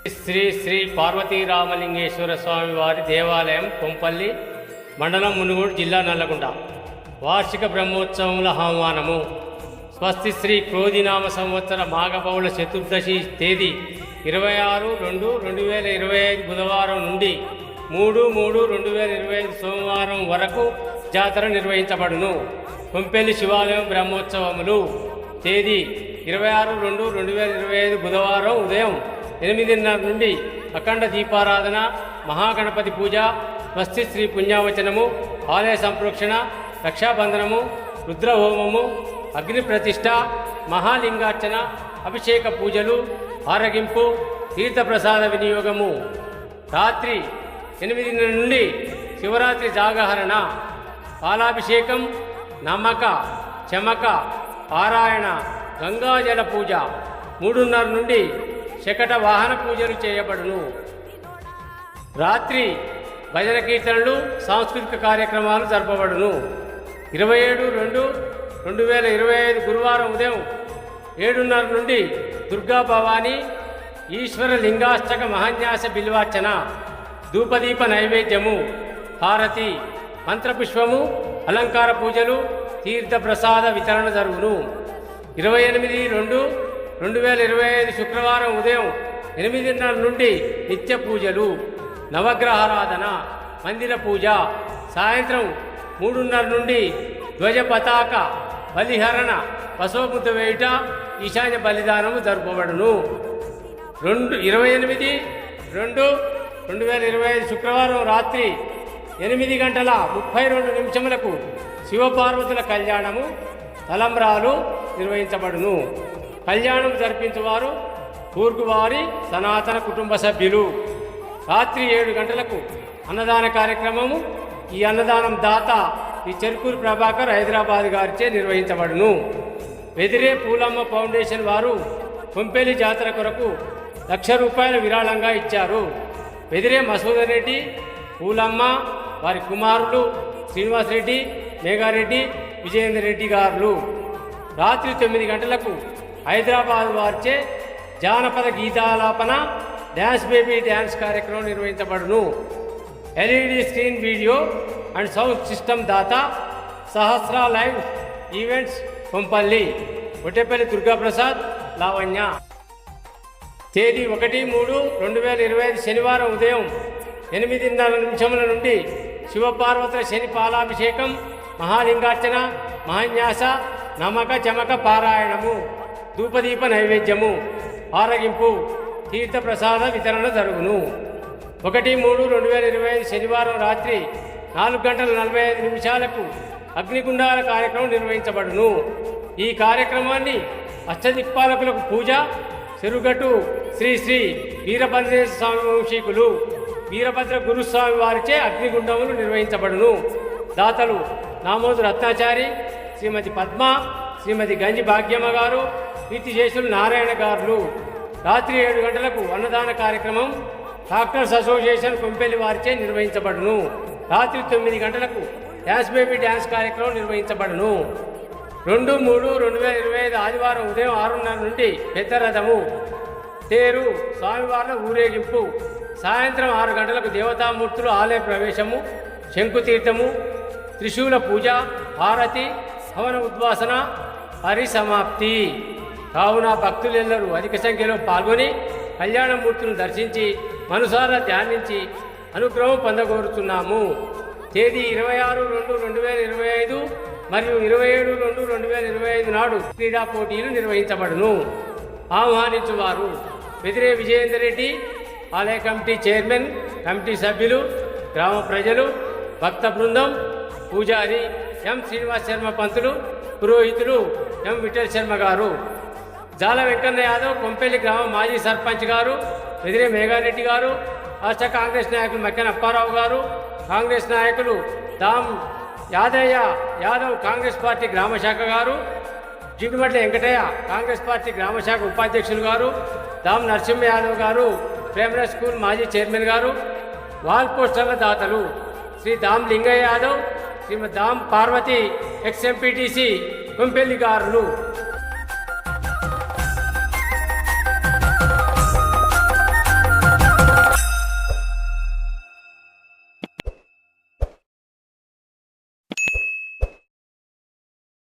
శ్రీ శ్రీ పార్వతీరామలింగేశ్వర స్వామి వారి దేవాలయం కొంపల్లి మండలం మునుగోడు జిల్లా నల్లగొండ వార్షిక బ్రహ్మోత్సవముల ఆహ్వానము. స్వస్తి శ్రీ క్రోధినామ సంవత్సర మాఘబౌళ చతుర్దశి తేదీ 26/2/2025 బుధవారం నుండి 3/3/2025 సోమవారం వరకు జాతర నిర్వహించబడును. కొంపెల్లి శివాలయం బ్రహ్మోత్సవములు తేదీ 26/2/2025 బుధవారం ఉదయం 8:30 నుండి అఖండ దీపారాధన, మహాగణపతి పూజ, స్వస్తి శ్రీ పుణ్యావచనము, ఆలయ సంప్రోక్షణ, రక్షాబంధనము, రుద్రహోమము, అగ్ని ప్రతిష్ట, మహాలింగార్చన, అభిషేక పూజలు, ఆరగింపు, తీర్థప్రసాద వినియోగము. రాత్రి 8 నుండి శివరాత్రి జాగరణ, పాలాభిషేకం, నమ్మక, చమక, పారాయణ, గంగాజల పూజ. 3:30 నుండి శకట వాహన పూజలు చేయబడును. రాత్రి భజన కీర్తనలు, సాంస్కృతిక కార్యక్రమాలు జరపబడును. 27/2/2025 గురువారం ఉదయం 7:30 నుండి దుర్గా భవానీ ఈశ్వర లింగాష్టక మహాన్యాస బిల్వార్చన, ధూపదీప నైవేద్యము, హారతి, మంత్రపుష్పము, అలంకార పూజలు, తీర్థ ప్రసాద వితరణ జరుగును. 28/2/2025 శుక్రవారం ఉదయం 8:30 నుండి నిత్య పూజలు, నవగ్రహారాధన, మందిర పూజ. సాయంత్రం 3:30 నుండి ధ్వజ పతాక బలిహరణ, పశుముద్ద వేయుట, ఈశాన్య బలిదానము జరుపబడును. 28/2/2025 శుక్రవారం రాత్రి 8:32 శివపార్వతుల కళ్యాణము, తలంబ్రాలు నిర్వహించబడును. కళ్యాణం జరిపించువారు కూర్గువారి సనాతన కుటుంబ సభ్యులు. రాత్రి 7 గంటలకు అన్నదాన కార్యక్రమము. ఈ అన్నదానం దాత ఈ చెరుకూరు ప్రభాకర్ హైదరాబాద్ గారిచే నిర్వహించబడును. వెదిరే పూలమ్మ ఫౌండేషన్ వారు కొంపెల్లి జాతర కొరకు ₹1,00,000 విరాళంగా ఇచ్చారు. వెదిరే మసూదర్ రెడ్డి, పూలమ్మ, వారి కుమారులు శ్రీనివాసరెడ్డి, మేఘారెడ్డి, విజయేందర్ రెడ్డి గారు. రాత్రి 9 గంటలకు హైదరాబాద్ వారిచే జానపద గీతాలాపన, డ్యాన్స్ బేబీ డ్యాన్స్ కార్యక్రమం నిర్వహించబడును. LED screen, video and sound system దాత సహస్ర లైవ్ ఈవెంట్స్ కొంపల్లి, ఒట్టేపల్లి దుర్గాప్రసాద్, లావణ్య. తేదీ 1/3/2025 శనివారం ఉదయం 8:30 నుండి శివపార్వతుల శని పాలాభిషేకం, మహాలింగార్చన, మహాన్యాస, నమ్మక, చమక, పారాయణము, ధూపదీప నైవేద్యము, ఆరగింపు, తీర్థప్రసాద వితరణ జరుగును. 1/3/2025 శనివారం రాత్రి 4:45 అగ్నిగుండాల కార్యక్రమం నిర్వహించబడును. ఈ కార్యక్రమాన్ని అష్టదిక్పాలకులకు పూజ, చెరుగట్టు శ్రీ శ్రీ వీరభద్రేశ్వర స్వామి వంశీకులు వీరభద్ర గురుస్వామి వారిచే అగ్నిగుండములు నిర్వహించబడును. దాతలు నామోదు రత్నాచారి, శ్రీమతి పద్మ, శ్రీమతి గంజి భాగ్యమ్మ గారు, కీర్తిశేషులు నారాయణ గారు. రాత్రి 7 గంటలకు అన్నదాన కార్యక్రమం డాక్టర్స్ అసోసియేషన్ కొంపెల్లి వారిచే నిర్వహించబడును. రాత్రి 9 గంటలకు డ్యాన్స్ బేబీ డ్యాన్స్ కార్యక్రమం నిర్వహించబడును. 2/3/2025 ఆదివారం ఉదయం 6:30 నుండి పెద్ద రథము, తేరు, స్వామివార్ల ఊరేగింపు. సాయంత్రం 6 గంటలకు దేవతామూర్తులు ఆలయ ప్రవేశము, శంకుతీర్థము, త్రిశూల పూజ, హారతి, హవన ఉద్వాసన, పరిసమాప్తి. కావున భక్తులెల్లరూ అధిక సంఖ్యలో పాల్గొని కళ్యాణమూర్తులను దర్శించి మనసారా ధ్యానించి అనుగ్రహం పొందగోరుతున్నాము. తేదీ 26/2/2025 మరియు 27/2/2025 నాడు క్రీడా పోటీలు నిర్వహించబడును. ఆహ్వానించువారు వెదిరే విజయేందర్ రెడ్డి, ఆలయ కమిటీ చైర్మన్, కమిటీ సభ్యులు, గ్రామ ప్రజలు, భక్త బృందం, పూజారి ఎం శ్రీనివాస్ శర్మ పంతులు, పురోహితులు ఎం విఠల్ శర్మ గారు, జాల వెంకన్న యాదవ్, కొంపెల్లి గ్రామ మాజీ సర్పంచ్ గారు, వెదిరే మేఘారెడ్డి గారు, రాష్ట్ర కాంగ్రెస్ నాయకులు మక్కెన అప్పారావు గారు, కాంగ్రెస్ నాయకులు దామ్ యాదయ్య యాదవ్, కాంగ్రెస్ పార్టీ గ్రామ శాఖ గారు, జిగుమట్ల వెంకటయ్య, కాంగ్రెస్ పార్టీ గ్రామ శాఖ ఉపాధ్యక్షులు గారు, దామ్ నరసింహ యాదవ్ గారు, ప్రేమరాజ్ స్కూల్ మాజీ చైర్మన్ గారు. వాల్ పోస్టర్ల దాతలు శ్రీ దామ్ లింగయ్య యాదవ్, శ్రీమతి దామ్ పార్వతి, ఎక్స్ ఎంపీటీసీ కొంపెల్లి గారు.